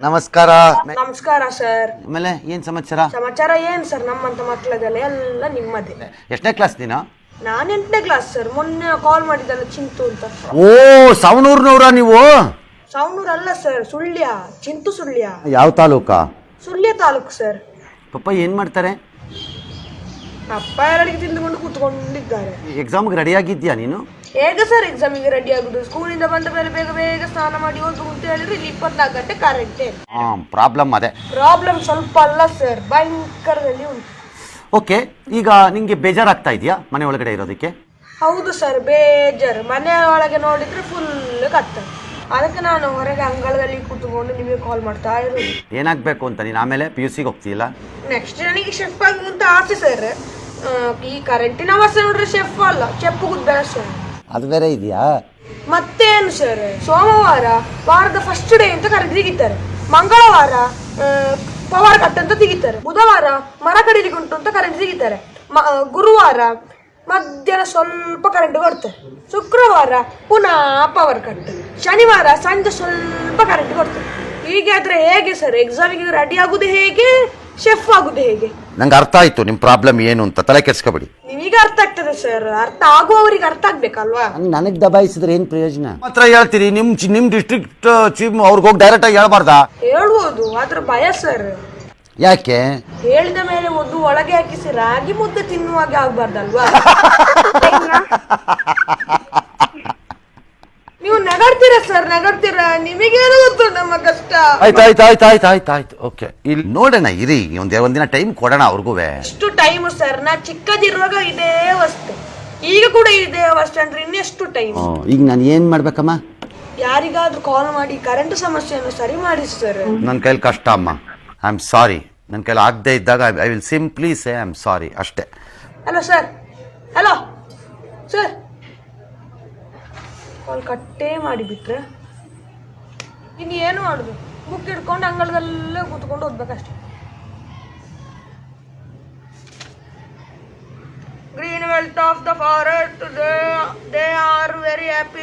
ನಮಸ್ಕಾರ. ನಮಸ್ಕಾರ ಸರ್. ಆಮೇಲೆ ಏನ್ ಸಮಾಚಾರ? ಸಮಾಚಾರ ಏನ್ ಸರ್, ನಮ್ಮಂತ ಮಕ್ಕಳದಲ್ಲ ಎಲ್ಲ ನಿಮ್ಮದೇ. ಎಷ್ಟನೇ ಕ್ಲಾಸ್ ನೀನು? ನಾನು 8ನೇ ಕ್ಲಾಸ್ ಸರ್. ಮೊನ್ನೆ ಕಾಲ್ ಮಾಡಿದ್ದಲ್ಲ ಚಿಂತು ಅಂತ. ಓ, ಸವಣೂರ್ನವ್ರ ನೀವು? ಸವಣೂರ್ ಅಲ್ಲ ಸರ್, ಸುಳ್ಯ. ಚಿಂತು ಸುಳ್ಯ. ಯಾವ ತಾಲೂಕಾ? ಸುಳ್ಯ ತಾಲೂಕು ಸರ್. ಪಪ್ಪ ಏನ್ ಮಾಡ್ತಾರೆ? ಅಪ್ಪ ಎರಡಿಗೆ ತಿಂದುಕೊಂಡು ಕೂತ್ಕೊಂಡಿದ್ದಾರೆ. ಎಕ್ಸಾಮ್ಗೆ ರೆಡಿ ಆಗಿದ್ಯಾ ನೀನು? ಹೇಗ ಸರ್ ಎಕ್ಸಾಮಿಗೆ ರೆಡಿ ಆಗುದು? ಸ್ಕೂಲಿಂದ ಬಂದ ಮೇಲೆ ಬೇಗ ಬೇಗ ಸ್ನಾನ ಮಾಡಿ ಓದು ಅಂತ ಹೇಳಿದ್ರೆ ಇಲ್ಲಿ 24 ಗಂಟೆ ಕರೆಂಟೇ. ಪ್ರಾಬ್ಲಮ್ ಅದೇ. ಪ್ರಾಬ್ಲಮ್ ಸ್ವಲ್ಪ ಅಲ್ಲ ಸರ್, ಭಯಂಕರದಲ್ಲಿ ಉಂಟು. ಓಕೆ, ಈಗ ನಿಂಗೆ ಬೇಜಾರಾಗ್ತಾ ಇದೆಯಾ ಮನೆ ಒಳಗಡೆ ಇರೋದಕ್ಕೆ? ಹೌದು ಸರ್, ಬೇಜಾರು. ಮನೆ ಒಳಗೆ ನೋಡಿದ್ರೆ ಫುಲ್ ಕತ್ತ. ಅದಕ್ಕೆ ನಾನು ಹೊರಗೆ ಅಂಗಳದಲ್ಲಿ ಕೂತ್ಕೊಂಡು ನಿಮಗೆ ಕಾಲ್ ಮಾಡ್ತಾ ಇರೋದು. ಏನಾಗಬೇಕು ಅಂತ ನೀನು ಆಮೇಲೆ PUC ಹೋಗ್ತೀಯಲ್ಲ? ನೆಕ್ಸ್ಟ್ ನನಗೆ ಶೆಫ್ ಆಗುವಂತ ಆಸೆ ಸರ್. ಈ ಕರೆಂಟಿನ ಅವಸ್ಥೆ ನೋಡ್ರೆ ಶೆಫ್ ಅಲ್ಲ, ಚೆಪ್ಪು ಗುದ್ದಾರ ಸರ್. ಅದು ಬೇರೆ ಇದೆಯಾ? ಮತ್ತೇನು ಸರ್, ಸೋಮವಾರ ವಾರದ ಫಸ್ಟ್ ಡೇ ಅಂತ ಕರೆದು ತೆಗಿತಾರೆ. ಮಂಗಳವಾರ ಪವರ್ ಕಟ್ ಅಂತ ತೆಗಿತಾರೆ. ಬುಧವಾರ ಮರ ಕಡಿಲಿಕ್ಕೆ ಉಂಟು ಅಂತ ಕರೆಂಟ್ ತೆಗಿತಾರೆ. ಗುರುವಾರ ಮಧ್ಯಾಹ್ನ ಸ್ವಲ್ಪ ಕರೆಂಟ್ ಕೊಡ್ತಾರೆ. ಶುಕ್ರವಾರ ಪುನಃ ಪವರ್ ಕಟ್. ಶನಿವಾರ ಸಂಜೆ ಸ್ವಲ್ಪ ಕರೆಂಟ್ ಕೊಡ್ತಾರೆ. ಹೀಗೆ ಆದ್ರೆ ಹೇಗೆ ಸರ್ ಎಕ್ಸಾಮಿಗೆ ರೆಡಿ ಆಗುದು ಹೇಗೆ, ಶೆಫ್ ಆಗುದು ಹೇಗೆ? ನಂಗೆ ಅರ್ಥ ಆಯ್ತು ನಿಮ್ ಪ್ರಾಬ್ಲಮ್ ಏನು ಅಂತ, ತಲೆ ಕೆಡ್ಸ್ಕೊಬೇಡಿ. ನಿಮಗೆ ಅರ್ಥ ಆಗ್ತದೆ ಸರ್, ಅರ್ಥ ಆಗುವವರಿಗೆ ಅರ್ಥ ಆಗ್ಬೇಕಲ್ವಾ? ನನಗೆ ದಬಾಯಿಸಿದ್ರೆ ಏನ್ ಪ್ರಯೋಜನ? ಮಾತ್ರ ಹೇಳ್ತೀರಿ ನಿಮ್ ಡಿಸ್ಟ್ರಿಕ್ಟ್ ಚೀಫ್ ಅವ್ರಿಗೆ ಹೋಗಿ ಡೈರೆಕ್ಟ್ ಆಗಿ ಹೇಳ್ಬಾರ್ದಾ? ಹೇಳ್ಬೋದು, ಆದ್ರೆ ಭಯ ಸರ್. ಯಾಕೆ? ಹೇಳಿದ ಮೇಲೆ ಒಂದು ಒಳಗೆ ಹಾಕಿಸಿ ರಾಗಿ ಮುದ್ದೆ ತಿನ್ನುವಾಗೆ ಆಗ್ಬಾರ್ದಲ್ವಾ? ನೀವು ನಗಾಡ್ತೀರಾ ಸರ್, ನಗಾಡ್ತೀರಾ. ನಿಮಗೇನು ಗೊತ್ತು ನಮ್ಮ ಕಷ್ಟ. ಆಯ್ತು ಓಕೆ, ಇಲ್ಲಿ ನೋಡೋಣ ಇರಿ, ಒಂದಿನ ಟೈಮ್ ಕೊಡೋಣ ಅವ್ರಿಗೂ. ಎಷ್ಟು ಟೈಮ್ ಸರ್? ನಾ ಚಿಕ್ಕದಿರುವಾಗ ಇದೇ ಅವಸ್ಥೆ, ಈಗ ಕೂಡ ಇದೇ ಅವಸ್ಥೆ ಅಂದ್ರೆ ಇನ್ನೆಷ್ಟು ಟೈಮ್? ಈಗ ನಾನು ಏನ್ ಮಾಡ್ಬೇಕಮ್ಮ? ಯಾರಿಗಾದ್ರೂ ಕಾಲ್ ಮಾಡಿ ಕರೆಂಟ್ ಸಮಸ್ಯೆಯನ್ನು ಸರಿ ಮಾಡಿ ಸರ್. ನನ್ನ ಕೈಲಿ ಕಷ್ಟ ಅಮ್ಮ, ಐ ಆಮ್ ಸಾರಿ. ನನ್ನ ಕೈಲಿ ಆಗದೆ ಇದ್ದಾಗ I will simply say I am sorry ಅಷ್ಟೇ. Hello sir, hello sir. Call ಕಟ್ಟೇ ಮಾಡಿಬಿಟ್ರೆ ಇನ್ನು ಏನು ಮಾಡುದು? ಬುಕ್ ಇಟ್ಕೊಂಡು ಅಂಗಳದಲ್ಲೇ ಕೂತ್ಕೊಂಡು ಓದ್ಬೇಕಷ್ಟೆ. Green wealth of the forest, they are very happy